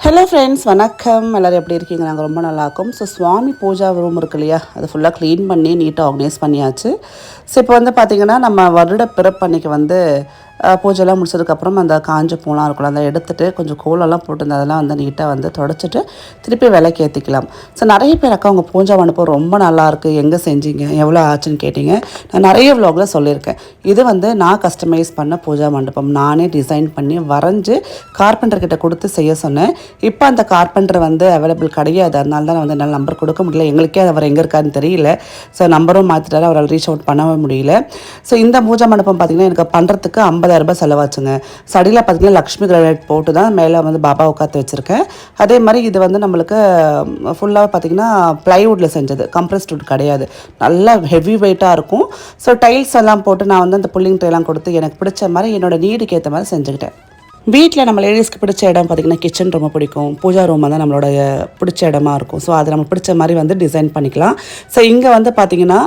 Hello friends, வணக்கம். எல்லோரும் எப்படி இருக்கீங்க? நாங்கள் ரொம்ப நல்லாயிருக்கோம். ஸோ சுவாமி பூஜா ரூம் இருக்கு இல்லையா, அது ஃபுல்லாக க்ளீன் பண்ணி நீட்டாக ஆர்கனைஸ் பண்ணியாச்சு. ஸோ இப்போ வந்து பார்த்திங்கன்னா நம்ம வருட பிறப்பு அன்னைக்கு வந்து பூஜைலாம் முடிச்சதுக்கப்புறம் அந்த காஞ்ச பூலாம் இருக்கலாம், அதை எடுத்துகிட்டு கொஞ்சம் கோலெல்லாம் போட்டு அதெல்லாம் வந்து நீட்டாக வந்து தொடச்சிட்டு திருப்பி விலைக்கு ஏற்றிக்கலாம். ஸோ நிறைய பேர் அக்கா உங்கள் பூஜா மண்டபம் ரொம்ப நல்லாயிருக்கு, எங்கே செஞ்சீங்க, எவ்வளோ ஆச்சுன்னு கேட்டிங்க. நான் நிறைய விலாகில் சொல்லியிருக்கேன். இது வந்து நான் கஸ்டமைஸ் பண்ண பூஜா மண்டபம், நானே டிசைன் பண்ணி வரைஞ்சி கார்பெண்டர்கிட்ட கொடுத்து செய்ய சொன்னேன். இப்போ அந்த கார்பெண்டர் வந்து அவைலபிள் கிடையாது, அதனால தான் வந்து என்னால் நம்பர் கொடுக்க முடியல. எங்களுக்கே அவர் எங்கே இருக்காருன்னு தெரியல. ஸோ நம்பரும் மாற்றிட்டாரு, அவரால் ரீச் அவுட் பண்ணவே முடியல. ஸோ இந்த பூஜா மண்டபம் பார்த்திங்கன்னா எனக்கு பண்ணுறதுக்கு 50,000 ரூபாய் செலவாச்சுங்க. சடியில் பார்த்திங்கன்னா லக்ஷ்மி கிரானைட் போட்டு தான் மேலே வந்து பாபா உட்காந்து வச்சுருக்கேன். அதே மாதிரி இது வந்து நம்மளுக்கு ஃபுல்லாக பார்த்திங்கன்னா ப்ளைவுட்டில் செஞ்சது, கம்ப்ரஸ்ட் வுட் கிடையாது, நல்லா ஹெவி வெயிட்டாக இருக்கும். ஸோ டைல்ஸ் எல்லாம் போட்டு நான் வந்து அந்த புல்லிங் ட்ரெலாம் கொடுத்து எனக்கு பிடிச்ச மாதிரி என்னோடய நீடுக்கு ஏற்ற மாதிரி செஞ்சுக்கிட்டேன். வீட்டில் நம்ம லேடிஸ்க்கு பிடிச்ச இடம் பார்த்திங்கன்னா கிச்சன் ரொம்ப பிடிக்கும், பூஜா ரூம் தான் நம்மளோட பிடிச்ச இடமா இருக்கும். ஸோ அது நம்ம பிடிச்ச மாதிரி வந்து டிசைன் பண்ணிக்கலாம். ஸோ இங்கே வந்து பார்த்திங்கன்னா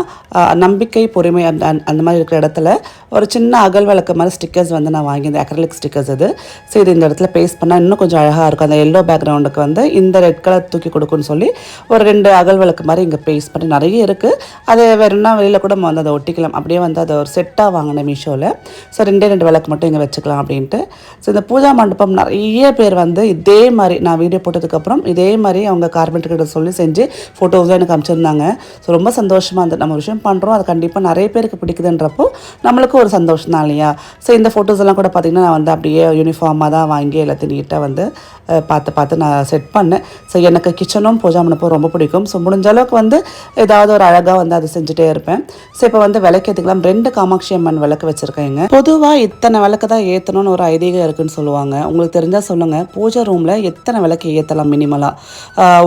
நம்பிக்கை பொறுமை அந்த மாதிரி இருக்கிற இடத்துல ஒரு சின்ன அகல் விளக்கு மாதிரி ஸ்டிக்கர்ஸ் வந்து நான் வாங்கியிருந்தேன், அக்ரலிக் ஸ்டிக்கர்ஸ் அது. ஸோ இது இந்த இடத்துல பேஸ்ட் பண்ணால் இன்னும் கொஞ்சம் அழகாக இருக்கும். அந்த எல்லோ பேக்ரவுண்டுக்கு வந்து இந்த ரெட் கலர் தூக்கி கொடுக்குன்னு சொல்லி ஒரு 2 அகல் விளக்கு மாதிரி இங்கே பேஸ்ட் பண்ணி நிறைய இருக்குது. அது வேறுனா வெளியில் கூட நம்ம வந்து அதை ஒட்டிக்கலாம். அப்படியே வந்து அதை ஒரு செட்டாக வாங்கினேன் மீஷோவில். ஸோ 2 விளக்கு மட்டும் இங்கே வச்சுக்கலாம் அப்படின்ட்டு. ஸோ இந்த பூஜா மண்டபம் நிறைய பேர் வந்து இதே மாதிரி நான் வீடியோ போட்டதுக்கப்புறம் இதே மாதிரி அவங்க கார்பெண்டர்கிட்ட சொல்லி செஞ்சு ஃபோட்டோஸும் எனக்கு அனுப்பிச்சிருந்தாங்க. ஸோ ரொம்ப சந்தோஷமாக இருந்தது. நம்ம விஷயம் பண்ணுறோம், அது கண்டிப்பாக நிறைய பேருக்கு பிடிக்குதுன்றப்போ நம்மளுக்கு ஒரு சந்தோஷம் தான் இல்லையா. ஸோ இந்த ஃபோட்டோஸ் எல்லாம் கூட பார்த்திங்கன்னா நான் வந்து அப்படியே யூனிஃபார்மாக தான் வாங்கி எல்லாத்தையும் நீட்டாக வந்து பார்த்து நான் செட் பண்ணேன். ஸோ எனக்கு கிச்சனும் பூஜா மண்டபம் ரொம்ப பிடிக்கும். ஸோ முடிஞ்ச அளவுக்கு வந்து ஏதாவது ஒரு அழகாக வந்து அதை செஞ்சுட்டே இருப்பேன். ஸோ இப்போ வந்து விளக்கு ஏற்றிக்கலாம். 2 காமாட்சி அம்மன் விளக்கு வச்சுருக்கேங்க. பொதுவாக இத்தனை விளக்கு தான் ஏற்றணும்னு ஒரு ஐதீகம் இருக்குதுன்னு சொல்லுவாங்க. உங்களுக்கு தெரிஞ்சால் சொல்லுங்கள், பூஜை ரூமில் எத்தனை விளக்கு ஏற்றலாம் மினிமலாக?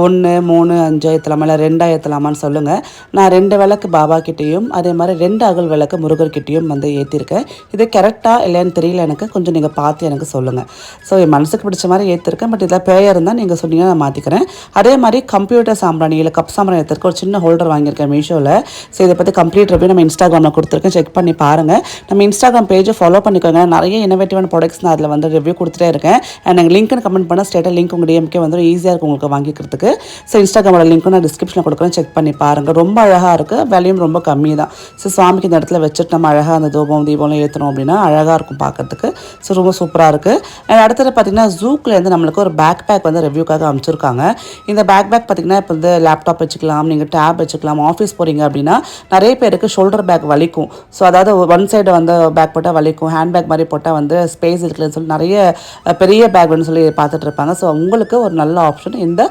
1, 3, 5 ஏற்றலாமா, இல்லை 2 ஏற்றலாமான்னு சொல்லுங்கள். நான் 2 விளக்கு பாபா கிட்டேயும் அதே மாதிரி 2 அகல் விளக்கு முருகர்கிட்டையும் வந்து ஏற்றிருக்கேன். இது கரெக்டாக இல்லைன்னு தெரியல எனக்கு, கொஞ்சம் நீங்கள் பார்த்து எனக்கு சொல்லுங்கள். ஸோ என் மனசுக்கு பிடிச்ச மாதிரி ஏற்றிருக்கேன். பட் இதில் பேர் இருந்தால் நீங்கள் சொன்னீங்கன்னா நான் மாற்றிக்கிறேன். அதே மாதிரி கம்ப்யூட்டர் சாம்பிராணி இல்லை கப் சாம்பிராணி ஏற்றிருக்க ஒரு சின்ன ஹோல்டர் வாங்கியிருக்கேன் மீஷோவில். ஸோ இதை பற்றி கம்ப்ளீட் ரிவ்யூ நம்ம இன்ஸ்டாகிராமில் கொடுத்துருக்கேன், செக் பண்ணி பாருங்கள். நம்ம இன்ஸ்டாகிராம் பேஜை ஃபாலோ பண்ணிக்கோங்க. நிறைய இனோவேட்டிவான ப்ராடக்ட்ஸ் நான் அதில் வந்து ரிவ்யூ கொடுத்துட்டே இருக்கேன். அண்ட் எனக்கு லிங்க்னு கமெண்ட் பண்ணால் ஸ்டேட்டாக லிங்க் உங்கள் டிஎம்கே வந்துடும், ஈஸியாக இருக்கும் உங்களுக்கு வாங்கிக்கிறதுக்கு. ஸோ இன்ஸ்டாகிராமோட லிங்க்கும் நான் டிஸ்கிரிப்ஷனில் கொடுக்குறேன், செக் பண்ணி பாருங்கள். ரொம்ப அழகாக இருக்குது, விலையும் ரொம்ப கம்மி தான். ஸோ சுவாமிக்கு இந்த இடத்துல வச்சுட்டு நம்ம அழகாக அந்த தூபம் தீபம்லாம் ஏற்றணும் அப்படின்னா அழகாக இருக்கும் பார்க்கறதுக்கு. ஸோ ரொம்ப சூப்பராக இருக்குது. அண்ட் அடுத்தது பார்த்திங்கன்னா ஜூக்லேருந்து நம்மளுக்கு ஒரு பேக் வந்து ரிவ்யூக்காக அமைச்சிருக்காங்க. இந்த பேக் பார்த்திங்கன்னா இப்போ வந்து லேப்டாப் வச்சுக்கலாம், நீங்கள் டேப் வச்சுக்கலாம். ஆஃபீஸ் போகிறீங்க அப்படின்னா நிறைய பேருக்கு ஷோல்டர் பேக் வலிக்கும். ஸோ அதாவது ஒன் சைடு வந்து பேக் போட்டால் வலிக்கும், ஹேண்ட் பேக் மாதிரி போட்டால் வந்து ஸ்பேஸ் இருக்குதுன்னு சொல்லி நிறைய பெரிய பேக்னு சொல்லி பார்த்துட்டு இருப்பாங்க. ஸோ உங்களுக்கு ஒரு நல்ல ஆப்ஷன் இந்த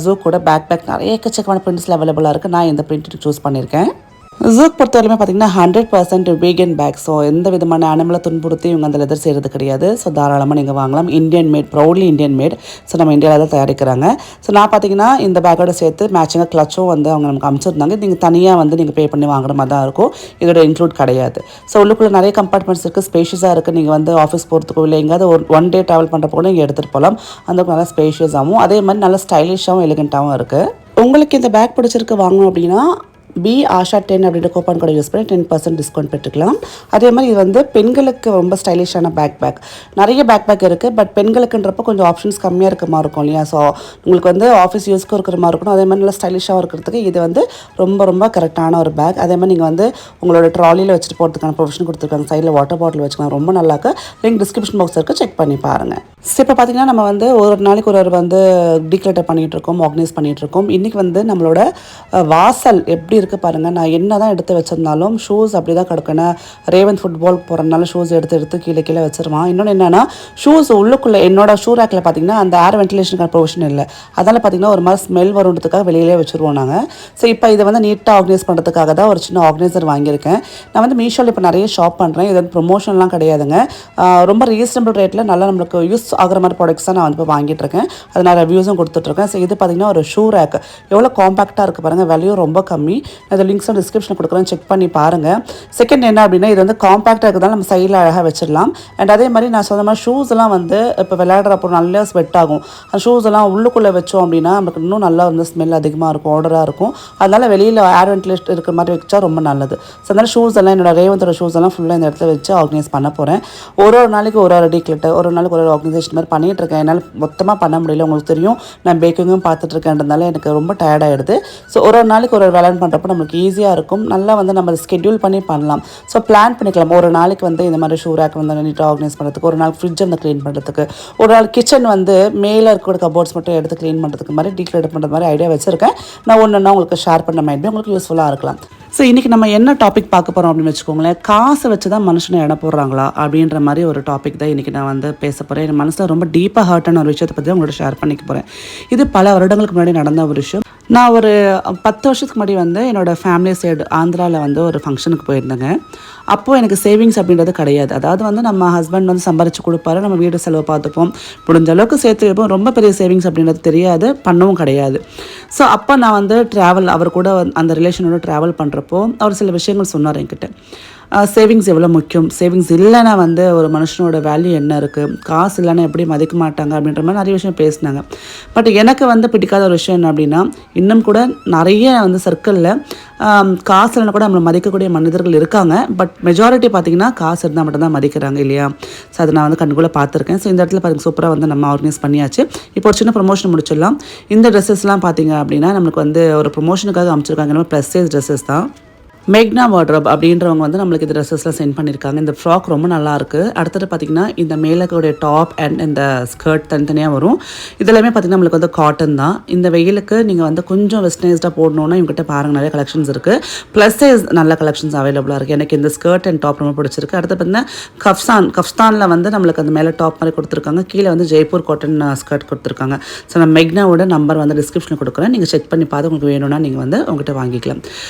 ஜூக்கோட பேக் நிறைய எக்கச்சக்கமான பிரிண்ட்ஸில் அவைலபிளாக இருக்குது. நான் இந்த பிரிண்ட் சூஸ் பண்ணியிருக்கேன். ஜூக் பொறுத்தவரையுமே பார்த்திங்கன்னா 100% வீகன் பேக். ஸோ எந்த விதமான அனிமலை துன்புறுத்தி இவங்க அந்த லெதர் செய்கிறது கிடையாது. ஸோ தாராளமாக நீங்கள் வாங்கலாம். Indian mat, proudly Indian mat. So நம்ம இந்தியாவில் தான் தயாரிக்கிறாங்க. ஸோ நான் பார்த்திங்கன்னா இந்த பேக்கோட சேர்த்து மேட்சிங்காக கிளச்சும் வந்து அவங்க நமக்கு அமைச்சிருந்தாங்க. நீங்கள் தனியாக வந்து நீங்கள் பே பண்ணி வாங்குற மாதிரி தான் இருக்கும், இதோட இன்க்ளூட் கிடையாது. ஸோ உள்ளுக்குள்ளே நிறைய கம்பார்ட்மெண்ட்ஸ் இருக்குது, ஸ்பேஷியஸாக இருக்குது. நீங்கள் வந்து ஆஃபீஸ் போகிறதுக்கோ இல்லை எங்கேயாவது ஒரு 1 டே ட்ராவல் பண்ணுறப்போ கூட நீங்கள் எடுத்துகிட்டு போகலாம். அந்த நல்லா ஸ்பேஷியஸாகவும் அதே மாதிரி நல்லா ஸ்டைலிஷாகவும் எலிகண்ட்டாகவும் இருக்குது. உங்களுக்கு இந்த பேக் பிடிச்சிருக்கு வாங்கணும் அப்படின்னா ஆஷா 10 அப்படின்ற கூப்பன் கூட யூஸ் பண்ணி 10% டிஸ்கவுண்ட் பெற்றுக்கலாம். அதே மாதிரி இது வந்து பெண்களுக்கு ரொம்ப ஸ்டைலிஷான பேக் நிறைய பேக் இருக்குது. பட் பெண்களுக்குன்றப்போ கொஞ்சம் ஆப்ஷன்ஸ் கம்மியாக இருக்க மாதிரி இருக்கும் இல்லையா. ஸோ உங்களுக்கு வந்து ஆஃபீஸ் யூஸ்க்கும் இருக்கிற மாதிரி இருக்கணும், அதே மாதிரி நல்லா ஸ்டைலிஷாக இருக்கிறதுக்கு இது வந்து ரொம்ப கரெக்டான ஒரு பேக். அதே மாதிரி நீங்கள் வந்து உங்களோட ட்ராலியில் வச்சுட்டு போகிறதுக்கான ப்ரொவிஷன் கொடுத்துருக்காங்க. சைடில் வாட்டர் பாட்டில் வச்சுக்கலாம், ரொம்ப நல்லாக்க. லிங்க் டிஸ்கிரிப்ஷன் பாக்ஸ் இருக்குது, செக் பண்ணி பாருங்கள். ஸோ இப்போ பார்த்திங்கன்னா நம்ம வந்து ஒரு நாளைக்கு ஒரு வந்து டீக்ளட்டர் பண்ணிகிட்ருக்கோம், ஆர்கனைஸ் பண்ணிகிட்ருக்கோம். இன்றைக்கி வந்து நம்மளோட வாசல் எப்படி இருக்குது பாருங்கள். நான் என்ன தான் எடுத்து வச்சிருந்தாலும் ஷூஸ் அப்படி தான் கிடக்குன்னா, ரேவன் ஃபுட்பால் போகிறதுனால ஷூஸ் எடுத்து கீழே வச்சிருவான். இன்னொன்று என்னென்னா ஷூஸ் உள்ளுக்குள்ளே என்னோட ஷூ ரேக்கில் பார்த்திங்கன்னா அந்த ஏர் வென்டிலேஷனுக்கான ப்ரொவிஷன் இல்லை. அதனால் பார்த்திங்கன்னா ஒரு மாதிரி ஸ்மெல் வருன்றதுக்காக வெளியிலே வச்சுருவோம் நாங்கள். ஸோ இப்போ இதை வந்து நீட்டாக ஆர்கனைஸ் பண்ணுறதுக்காக தான் ஒரு சின்ன ஆர்கனைசர் வாங்கியிருக்கேன். நான் வந்து மீஷோவில் இப்போ நிறைய ஷாப் பண்ணுறேன். இது வந்து ப்ரொமோஷன்லாம் கிடையாதுங்க, ரொம்ப ரீசனபிள் ரேட்டில் நல்லா நம்மளுக்கு யூஸ் ஆகிற மாதிரி ப்ராடக்ட்ஸ் தான் நான் வந்து இப்போ வாங்கிட்டு இருக்கேன். அது நான் ரிவ்யூஸும் கொடுத்துட்ருக்கேன். ஸோ இது பார்த்திங்கன்னா ஒரு ஷூ ரேக் எவ்வளோ காம்பேக்டாக இருக்குது பாருங்கள், விலையும் ரொம்ப கம்மி. அந்த லிங்க்ஸும் டிஸ்கிரிப்ஷனில் கொடுக்குறேன், செக் பண்ணி பாருங்கள். செகண்ட் என்ன அப்படின்னா, இது வந்து காம்பேக்டாக இருக்கிறதால நம்ம சைடில் அழகாக வச்சிடலாம். அண்ட் அதே மாதிரி நான் சொன்ன மாதிரி ஷூஸ் எல்லாம் வந்து இப்போ விளையாடுறப்போ நல்லா ஸ்வெட் ஆகும். அந்த ஷூஸ் எல்லாம் உள்ளுக்குள்ளே வச்சோம் அப்படின்னா நமக்கு இன்னும் நல்லா வந்து ஸ்மெல் அதிகமாக இருக்கும், ஆர்டராக இருக்கும். அதனால் வெளியில் ஏர் வென்டிலேஷன் இருக்கிற மாதிரி வச்சா ரொம்ப நல்லது. ஸோ அதனால் ஷூஸ் எல்லாம் என்னோட ரேவந்தோட ஷூஸ் எல்லாம் ஃபுல்லாக இந்த இடத்துல வச்சு ஆர்கனைஸ் பண்ண போகிறேன். ஒரு நாளைக்கு ஒரு டீக்லெட்டர், ஒரு நாளைக்கு ஒரு ஆர்கனைசேஷன் மாதிரி பண்ணிகிட்டு இருக்கேன். என்னால் மொத்தமாக பண்ண முடியல. உங்களுக்கு தெரியும், நான் பேக்கிங்கும் பார்த்துட்டு இருக்கேன்றதுனால எனக்கு ரொம்ப டயர்ட் ஆகிடுது. ஸோ ஒரு நாளைக்கு ஒரு வேலை பண்ணுறப்போ நம்மளுக்கு ஈஸியாக இருக்கும். நல்லா வந்து நம்ம ஸ்கெட்யூல் பண்ணி பண்ணலாம். ஸோ பிளான் பண்ணிக்கலாம். ஒரு நாளைக்கு வந்து இந்த மாதிரி ஷூ ரேக் வந்து நீட்டாக ஆர்கனைஸ் பண்ணுறதுக்கு, ஒரு நாள் ஃப்ரிட்ஜ் வந்து க்ளீன் பண்ணுறதுக்கு, ஒரு நாள் கிச்சன் வந்து மேலே இருக்கிற கபோர்ட்ஸ் மட்டும் எடுத்து க்ளீன் பண்ணுறதுக்கு மாதிரி டீக்ளேட் பண்ணுற மாதிரி ஐடியா வச்சுருக்கேன். நான் ஒன்றுன்னா உங்களுக்கு ஷேர் பண்ண மாதிரி உங்களுக்கு யூஸ்ஃபுல்லாக இருக்கலாம். ஸோ இன்றைக்கி நம்ம என்ன டாபிக் பார்க்க போகிறோம் அப்படின்னு வச்சுக்கோங்களேன். காசை வச்சு தான் மனுஷனை இட போடுறாங்களா அப்படின்ற மாதிரி ஒரு டாபிக் தான் இன்றைக்கி நான் வந்து பேச போகிறேன். என் மனசில் ரொம்ப டீப்பாக ஹர்ட்டான ஒரு விஷயத்தை பற்றி தான் உங்களோட ஷேர் பண்ணிக்க போகிறேன். இது பல வருடங்களுக்கு முன்னாடி நடந்த ஒரு விஷயம். நான் ஒரு 10 வருஷத்துக்கு முன்னாடி வந்து என்னோடய ஃபேமிலி சைடு ஆந்திராவில் வந்து ஒரு ஃபங்க்ஷனுக்கு போயிருந்தேங்க. அப்போது எனக்கு சேவிங்ஸ் அப்படின்றது கிடையாது. அதாவது வந்து நம்ம ஹஸ்பண்ட் வந்து சம்பாரித்து கொடுப்பாரு, நம்ம வீடு செலவு பார்த்துப்போம், முடிஞ்ச அளவுக்கு சேர்த்து வைப்போம். ரொம்ப பெரிய சேவிங்ஸ் அப்படின்றது தெரியாது, பண்ணவும் கிடையாது. ஸோ அப்போ நான் வந்து அவர் கூட அந்த ரிலேஷனோட ட்ராவல் பண்ணுறப்போ அவர் சில விஷயங்கள் சொன்னார் என்கிட்ட. சேவிங்ஸ் எவ்வளோ முக்கியம், சேவிங்ஸ் இல்லைன்னா வந்து ஒரு மனுஷனோட வேல்யூ என்ன இருக்குது, காசு இல்லைன்னா எப்படி மதிக்க மாட்டாங்க அப்படின்ற மாதிரி நிறைய விஷயம் பேசினாங்க. பட் எனக்கு வந்து பிடிக்காத ஒரு விஷயம் என்ன அப்படின்னா, இன்னும் கூட நிறைய வந்து சர்க்கிளில் காசு இல்லைன்னா கூட நம்மளை மதிக்கக்கூடிய மனிதர்கள் இருக்காங்க. பட் மெஜாரிட்டி பார்த்திங்கன்னா காசு இருந்தால் மட்டும்தான் மதிக்கிறாங்க இல்லையா. ஸோ அதை நான் வந்து கண்ணுக்குள்ளே பார்த்துருக்கேன். ஸோ இந்த இடத்துல பார்த்திங்க சூப்பராக வந்து நம்ம ஆர்கனைஸ் பண்ணியாச்சு. இப்போ ஒரு சின்ன ப்ரொமோஷன் முடிச்சிடலாம். இந்த ட்ரெஸ்ஸஸ்லாம் பார்த்திங்க அப்படின்னா நம்மளுக்கு வந்து ஒரு ப்ரொமோஷனுக்காக அமைச்சிருக்காங்க. ப்ளஸ் சைஸ் ட்ரெஸ்ஸஸ் தான். மேக்னா வார்ட்ரோப் அப்படின்றவங்க வந்து நம்மளுக்கு இந்த ட்ரெஸ்ஸஸ்லாம் சென்ட் பண்ணியிருக்காங்க. இந்த ஃப்ராக் ரொம்ப நல்லாயிருக்கு. அடுத்தது பார்த்திங்கன்னா இந்த மேலக்கோடைய டாப் அண்ட் இந்த ஸ்கர்ட் தனித்தனியாக வரும். இதெல்லாமே பார்த்திங்கன்னா நம்மளுக்கு வந்து காட்டன் தான். இந்த வெயிலுக்கு நீங்கள் வந்து கொஞ்சம் வெஸ்டர்னைஸ்டாக போடணுன்னா இவங்ககிட்ட பாருங்கள், நிறைய கலெக்ஷன்ஸ் இருக்குது. ப்ளஸ் சைஸ் நல்ல கலெக்ஷன்ஸ் அவைலபிளாக இருக்குது. எனக்கு இந்த ஸ்கர்ட் அண்ட் டாப் ரொம்ப பிடிச்சிருக்கு. அடுத்து பார்த்திங்கன்னா கஃப்தானில் வந்து நம்மளுக்கு அந்த மேலே டாப் மாதிரி கொடுத்துருக்காங்க, கீழே வந்து ஜெய்ப்பூர் காட்டன் ஸ்கர்ட் கொடுத்துருக்காங்க. ஸோ நான் மெக்னாவோட நம்பர் வந்து டிஸ்கிரிப்ஷனில் கொடுக்குறேன், நீங்கள் செக் பண்ணி பார்த்து உங்களுக்கு வேணும்னா நீங்கள் வந்து உங்கள்கிட்ட வாங்கிக்கலாம்.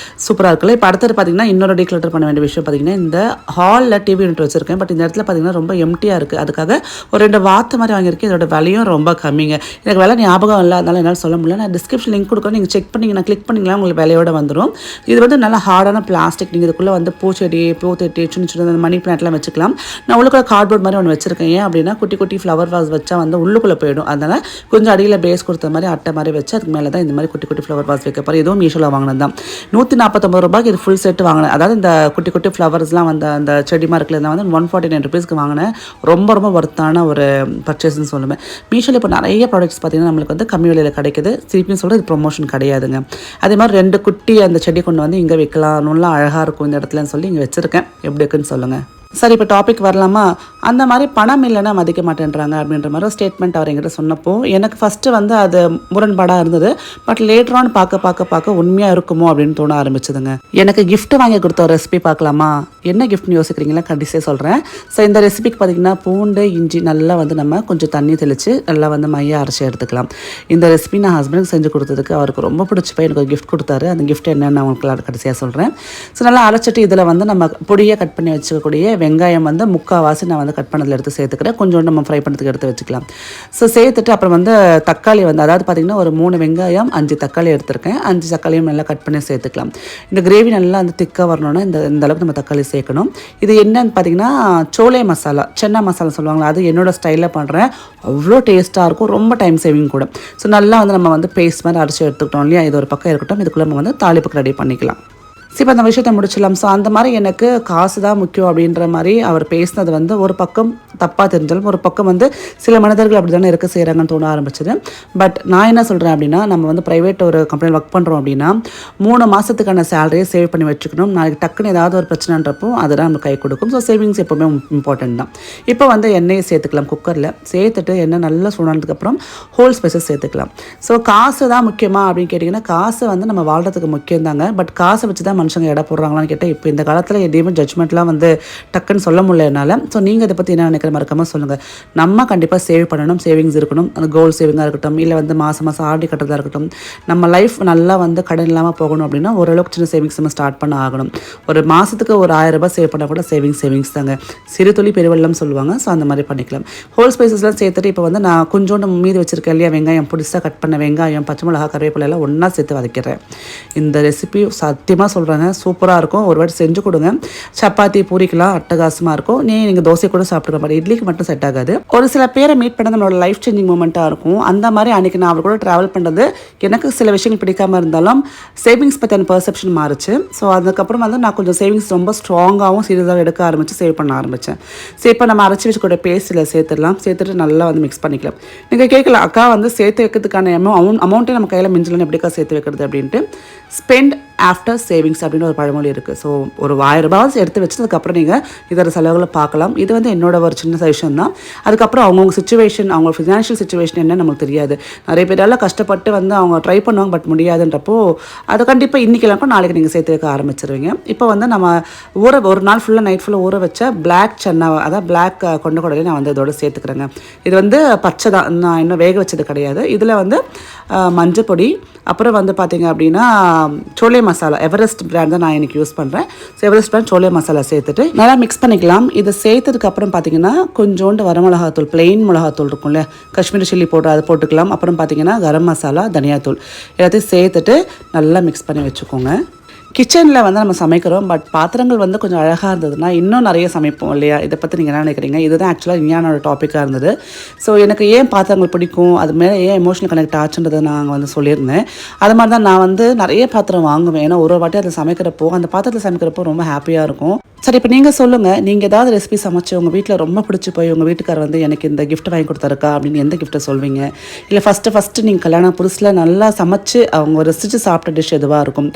சூப்பராக இருக்குல்ல. இப்போ பார்த்தீங்கன்னா இன்னொரு டீக்ளட்டர் பண்ண வேண்டிய விஷயம் பார்த்தீங்கன்னா, இந்த ஹாலில் டிவி யூனிட் வச்சிருக்கேன். பட் இந்த இடத்துல பார்த்தீங்கன்னா ரொம்ப எம்டியாக இருக்குது. அதுக்காக ஒரு 2 வாத்து மாதிரி வாங்கியிருக்கேன். இதோட விலையும் ரொம்ப கம்மிங்க. எனக்கு விலை ஞாபகம் இல்லை, அதனால என்னால் சொல்ல முடியல. நான் டிஸ்கிரிப்ஷன் லிங்க் கொடுக்குறேன், நீங்கள் செக் பண்ணிங்கன்னா கிளிக் பண்ணிங்கன்னா உங்களுக்கு விலையோட வந்துடும். இது வந்து நல்லா ஹார்டான பிளாஸ்டிக். நீங்கள் இதுக்குள்ளே வந்து பூச்செடி, பூத்தெட்டி, சின்ன சின்ன மணி பிளான்ட்லாம் வச்சுக்கலாம். நான் உள்ளுக்குள்ள கார்ட்போர்ட் மாதிரி ஒன்று வச்சிருக்கேன். ஏன் அப்படின்னா குட்டி குட்டி ஃப்ளவர் வாஸ் வச்சா வந்து உள்ளுக்குள்ளே போயிடும். அதனால் கொஞ்சம் அடியில் பேஸ் கொடுத்த மாதிரி அட்டை மாதிரி வச்சு அதுக்கு மேலே தான் இந்த மாதிரி குட்டி குட்டி ஃப்ளவர் வாஸ் வைக்க போகிறேன். இதுவும் மீஷோவில் வாங்கினது தான். 149 ரூபாய்க்கு இது ஃபுல் செட் வாங்கினேன். அதாவது இந்த குட்டி குட்டி ஃப்ளவர்ஸ்லாம் வந்து அந்த செடி மரத்தில் வந்து 149 ருபீஸ்க்கு வாங்கினேன். ரொம்ப ரொம்ப ஒர்த்தான ஒரு பர்ச்சேஸ்ன்னு சொல்லுவேன். மீஷோவில் இப்போ நிறைய ப்ராடக்ட்ஸ் பார்த்திங்கன்னா நம்மளுக்கு வந்து கம்மி விலையில் கிடைக்குது. திருப்பியும் சொல்கிறது இது ப்ரொமோஷன் கிடையாதுங்க. அதே மாதிரி 2 குட்டி அந்த செடி கொண்டு வந்து இங்கே வைக்கலாம், நல்லா அழகாக இருக்கும் இந்த இடத்துலன்னு சொல்லி இங்கே வச்சுருக்கேன். எப்படி இருக்குன்னு சொல்லுங்கள். சரி, இப்போ டாபிக் வரலாமா? அந்த மாதிரி பணம் இல்லைன்னா மதிக்க மாட்டேன்றாங்க அப்படின்ற மாதிரி ஒரு ஸ்டேட்மெண்ட் அவர் என்கிட்ட சொன்னப்போ எனக்கு ஃபஸ்ட்டு வந்து அது முரண்பாடாக இருந்தது. பட் லேட்டரான் பார்க்க உண்மையாக இருக்குமோ அப்படின்னு தோண ஆரம்பிச்சதுங்க. எனக்கு கிஃப்ட் வாங்கி கொடுத்த ஒரு ரெசிபி பார்க்கலாமா? என்ன கிஃப்ட்னு யோசிக்கிறீங்களா? கண்டிப்பாக சொல்கிறேன். ஸோ இந்த ரெசிபிக்கு பார்த்திங்கன்னா பூண்டு, இஞ்சி நல்லா வந்து நம்ம கொஞ்சம் தண்ணி தெளித்து நல்லா வந்து மையாக அரைச்சி எடுத்துக்கலாம். இந்த ரெசிபி நான் ஹஸ்பண்டுக்கு செஞ்சு கொடுத்ததுக்கு அவருக்கு ரொம்ப பிடிச்சி போய் எனக்கு ஒரு கிஃப்ட் கொடுத்தாரு. அந்த கிஃப்ட் என்னென்னு அவங்களுக்கு கடைசியாக சொல்கிறேன். ஸோ நல்லா அரைச்சிட்டு இதில் வந்து நம்ம பொடியாக கட் பண்ணி வச்சுக்கக்கூடிய வெங்காயம் வந்து 3/4 நான் வந்து கட் பண்ணதில் எடுத்து சேர்த்துக்கிறேன். கொஞ்சம் நம்ம ஃப்ரை பண்ணுறதுக்கு எடுத்து வச்சுக்கலாம். ஸோ சேர்த்துட்டு அப்புறம் வந்து தக்காளி வந்து அதாவது பார்த்திங்கன்னா ஒரு 3 வெங்காயம் 5 தக்காளி எடுத்துருக்கேன். 5 தக்காளியும் நல்லா கட் பண்ணி சேர்த்துக்கலாம். இந்த கிரேவி நல்லா வந்து திக்காக வரணும்னா இந்த அளவுக்கு நம்ம தக்காளி சேர்க்கணும். இது என்னன்னு பார்த்திங்கன்னா சோலே மசாலா, சென்னா மசாலா சொல்லுவாங்களா, அது என்னோடய ஸ்டைலில் பண்ணுறேன். அவ்வளோ டேஸ்ட்டாக இருக்கும், ரொம்ப டைம் சேவிங் கூட. ஸோ நல்லா வந்து நம்ம வந்து பேஸ்ட் மாதிரி அரைச்சி எடுத்துக்கிட்டோம் இல்லையா. இது ஒரு பக்கம் இருக்கட்டும். இதுக்குள்ளே நம்ம வந்து தாளிப்புக்கு ரெடி பண்ணிக்கலாம். இப்போ அந்த விஷயத்தை முடிச்சிடலாம். ஸோ அந்த மாதிரி எனக்கு காசு தான் முக்கியம் அப்படின்ற மாதிரி அவர் பேசினது வந்து ஒரு பக்கம் தப்பாக தெரிஞ்சாலும் ஒரு பக்கம் வந்து சில மனிதர்கள் அப்படி தானே இருக்க செய்கிறாங்கன்னு தோண ஆரம்பிச்சது. பட் நான் என்ன சொல்கிறேன் அப்படின்னா, நம்ம வந்து ப்ரைவேட் ஒரு கம்பெனியில் ஒர்க் பண்ணுறோம் அப்படின்னா 3 மாதத்துக்கான சேலரியை சேவ் பண்ணி வச்சுக்கணும். நாளைக்கு டக்குன்னு ஏதாவது ஒரு பிரச்சனைன்றப்போ அதுதான் நமக்கு கை கொடுக்கும். ஸோ சேவிங்ஸ் எப்போவுமே இம்பார்ட்டன்ட் தான். இப்போ வந்து எண்ணெயை சேர்த்துக்கலாம். குக்கரில் சேர்த்துட்டு எண்ணெய் நல்லா சூடானதுக்கப்புறம் ஹோல் ஸ்பைசஸ் சேர்த்துக்கலாம். ஸோ காசு தான் முக்கியமா அப்படின்னு கேட்டிங்கன்னா, காசு வந்து நம்ம வாழ்கிறதுக்கு முக்கியம் தாங்க. பட் காசை வச்சு தான் மனுஷங்க எடை போடுறாங்களான்னு கேட்டால் இப்போ இந்த காலத்தில் எதையுமே ஜட்ஜ்மெண்ட்லாம் வந்து டக்குன்னு சொல்ல முடியல என்னால். ஸோ நீங்கள் இதை பற்றி என்ன நினைக்கிற மறக்காமல் சொல்லுங்கள். நம்ம கண்டிப்பாக சேவ் பண்ணணும், சேவிங்ஸ் இருக்கணும். அந்த கோல்டு சேவிங்காக இருக்கட்டும், இல்லை வந்து மாதம் மாதம் ஆர்டி கட்டுறதா இருக்கட்டும். நம்ம லைஃப் நல்லா வந்து கடன் இல்லாமல் போகணும் அப்படின்னா ஓரளவுக்கு சின்ன சேவிங்ஸ் நம்ம ஸ்டார்ட் பண்ண ஆகணும். ஒரு மாதத்துக்கு ஒரு 1000 ரூபாய் சேவ் பண்ணால் கூட சேவிங்ஸ் தாங்க. சிறு துளி பெருவெள்ளம் சொல்லுவாங்க. ஸோ அந்த மாதிரி பண்ணிக்கலாம். ஹோல் ஸ்பைசஸ்லாம் சேர்த்துட்டு இப்போ வந்து நான் கொஞ்சோண்டு மீதி வச்சிருக்கேன் இல்லையா, வெங்காயம் புதுசாக கட் பண்ண வெங்காயம், பச்சை மிளகா, கருவேப்பிலை எல்லாம் ஒன்றா சேர்த்து வதக்கிறேன். இந்த ரெசிபி சத்தியமாக சொல்கிறாங்க, சூப்பராக இருக்கும். ஒரு வாட்டி செஞ்சு கொடுங்க. சப்பாத்தி பூரிக்கெலாம் அட்டகாசமாக இருக்கும். நீங்கள் தோசை கூட சாப்பிடுற மாதிரி, இட்லிக்கு மட்டும் செட் ஆகாது. ஒரு சில பேரை மீட் பண்ணது நம்மளோட லைஃப் சேஞ்சிங் மூமெண்ட்டாக இருக்கும். அந்த மாதிரி அன்றைக்கி நான் அவர் கூட ட்ராவல் பண்ணுறது எனக்கு சில விஷயங்கள் பிடிக்காமல் இருந்தாலும் சேவிங்ஸ் பற்றின பர்செப்ஷன் மாறுச்சு. ஸோ அதுக்கப்புறம் வந்து நான் கொஞ்சம் சேவிங்ஸ் ரொம்ப ஸ்ட்ராங்காகவும் சீரியஸாக எடுக்க ஆரம்பித்து சேவ் பண்ண ஆரம்பித்தேன். ஸோ இப்போ நம்ம அரைச்சி வச்சுக்கூட பேஸ்ட்டில் சேர்த்துட்டு நல்லா வந்து மிக்ஸ் பண்ணிக்கலாம். நீங்கள் கேட்கலாம், அக்கா வந்து சேர்த்து வைக்கிறதுக்கான அமௌண்ட்டே நம்ம கையில் மிஞ்சலன்னு எப்படிக்கா சேர்த்து வைக்கிறது அப்படின்ட்டு. ஸ்பெண்ட் ஆஃப்டர் சேவிங்ஸ் அப்படின்னு ஒரு பழமொழி இருக்குது. ஸோ ஒரு 1000 ரூபாய் எடுத்து வச்சதுக்கப்புறம் நீங்கள் இதோட செலவுகளை பார்க்கலாம். இது வந்து என்னோட ஒரு சின்ன சஜஷன் தான். அதுக்கப்புறம் அவங்கவுங்க சுச்சுவேஷன், அவங்க ஃபினான்ஷியல் சுச்சுவேஷன் என்ன நமக்கு தெரியாது. நிறைய பேரால் கஷ்டப்பட்டு வந்து அவங்க ட்ரை பண்ணுவாங்க, பட் முடியாதுன்றப்போ அதை கண்டிப்பாக இன்றைக்கெல்லாம் கூட நாளைக்கு நீங்கள் சேர்த்து வைக்க ஆரம்பிச்சிருவீங்க. இப்போ வந்து நம்ம ஒரு நாள் ஃபுல்லாக நைட் ஃபுல்லாக ஊற வச்ச பிளாக் சன்னா, அதாவது பிளாக் கொண்ட கடலையும் நான் வந்து இதோட சேர்த்துக்கிறேங்க. இது வந்து பச்சை தான், நான் இன்னும் வேக வச்சது கிடையாது. இதில் வந்து மஞ்சள் பொடி, அப்புறம் வந்து பார்த்திங்க அப்படின்னா சோலே மசாலா, எவரெஸ்ட் பிராண்ட் தான் நான் எனக்கு யூஸ் பண்ணுறேன். ஸோ எவரெஸ்ட் பிராண்ட் சோலே மசாலா சேர்த்துட்டு நல்லா மிக்ஸ் பண்ணிக்கலாம். இதை சேர்த்ததுக்கப்புறம் பார்த்திங்கன்னா கொஞ்சோண்டு வரமிளகாத்தூள், பிளெயின் மிளகாத்தூள் இருக்கும்ல, காஷ்மீரி சில்லி பவுடர், அதை போட்டுக்கலாம். அப்புறம் பார்த்திங்கன்னா கரம் மசாலா, தனியாத்தூள் எல்லாத்தையும் சேர்த்துட்டு நல்லா மிக்ஸ் பண்ணி வச்சுக்கோங்க. கிச்சனில் வந்து நம்ம சமைக்கிறோம், பட் பாத்திரங்கள் வந்து கொஞ்சம் அழகாக இருந்ததுன்னா இன்னும் நிறைய சமைப்போம் இல்லையா? இதை பற்றி நீங்கள் என்ன நினைக்கிறீங்க? இதுதான் ஆக்சுவலாக விஞ்ஞானோட டாப்பிக்காக இருந்தது. ஸோ எனக்கு ஏன் பாத்திரங்கள் பிடிக்கும், அது மேலே ஏன் எமோஷனல் கனெக்ட் ஆச்சுன்றதை நான் வந்து சொல்லியிருந்தேன். அது மாதிரி தான் நான் வந்து நிறைய பாத்திரம் வாங்குவேன். ஏன்னா ஒரு வாட்டி அதை சமைக்கிறப்போ, அந்த பாத்திரத்தில் சமைக்கிறப்போ ரொம்ப ஹாப்பியாக இருக்கும். சரி, இப்போ நீங்கள் சொல்லுங்கள், நீங்கள் ஏதாவது ரெசிபி சமைச்சு உங்கள் வீட்டில் ரொம்ப பிடிச்சி போய் உங்கள் வீட்டுக்கார் வந்து எனக்கு இந்த கிஃப்ட் வாங்கி கொடுத்தாருக்கா அப்படின்னு எந்த கிஃப்ட்டை சொல்வீங்க? இல்லை ஃபஸ்ட்டு நீங்கள் கல்யாணம் புதுசில் நல்லா சமைச்சு அவங்க ரசித்து சாப்பிட்ட டிஷ் எதுவாக இருக்கும்?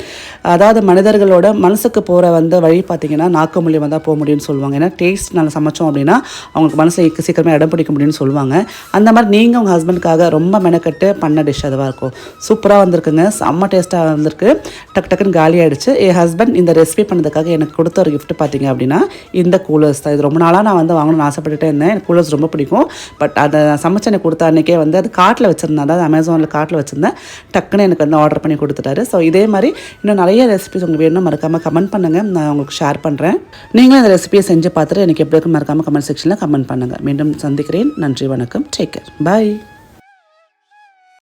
அதாவது மனிதர்களோட மனசுக்கு போகிற வந்து வழி பார்த்திங்கன்னா நாக்கு மொழி வந்தால் போக முடியும்னு சொல்லுவாங்க. ஏன்னா டேஸ்ட் நல்லா சமைச்சோம் அப்படின்னா அவங்களுக்கு மனசை சீக்கிரமாக இடம் பிடிக்க முடியும்னு சொல்லுவாங்க. அந்த மாதிரி நீங்கள் உங்கள் ஹஸ்பண்டுக்காக ரொம்ப மெனக்கட்டு பண்ண டிஷ் அதுவாக இருக்கும். சூப்பராக வந்திருக்குங்க, செம்ம டேஸ்ட்டாக வந்திருக்கு. டக்குன்னு காலி ஆகிடுச்சு. என் ஹஸ்பண்ட் இந்த ரெசிபி பண்ணதுக்காக எனக்கு கொடுத்த ஒரு கிஃப்ட் பார்த்திங்க அப்படின்னா இந்த கூலர்ஸ் தான். இது ரொம்ப நாளாக நான் வந்து வாங்கணும்னு ஆசைப்பட்டுட்டே இருந்தேன். எனக்கு கூலர்ஸ் ரொம்ப பிடிக்கும். பட் அதை சமைச்சு எனக்கு கொடுத்த அன்றைக்கே வந்து அது கார்ட்டில் வச்சுருந்தேன், அதாவது அமேசானில் கார்ட்டில் வச்சுருந்தேன். டக்குன்னு எனக்கு வந்து ஆர்டர் பண்ணி கொடுத்துட்டாரு. ஸோ இதே மாதிரி இன்னும் நிறைய ரெசிபிஸ் உங்களுக்கு வேணும் மறக்காமல் கமெண்ட் பண்ணுங்கள், நான் உங்களுக்கு ஷேர் பண்ணுறேன். நீங்களும் இந்த ரெசிபியை செஞ்சு பார்த்துட்டு எனக்கு எப்படி இருக்கும் மறக்காமல் கமெண்ட் செக்ஷனில் கமெண்ட் பண்ணுங்கள். மீண்டும் சந்திக்கிறேன். நன்றி, வணக்கம், டேக் கேர், பாய்.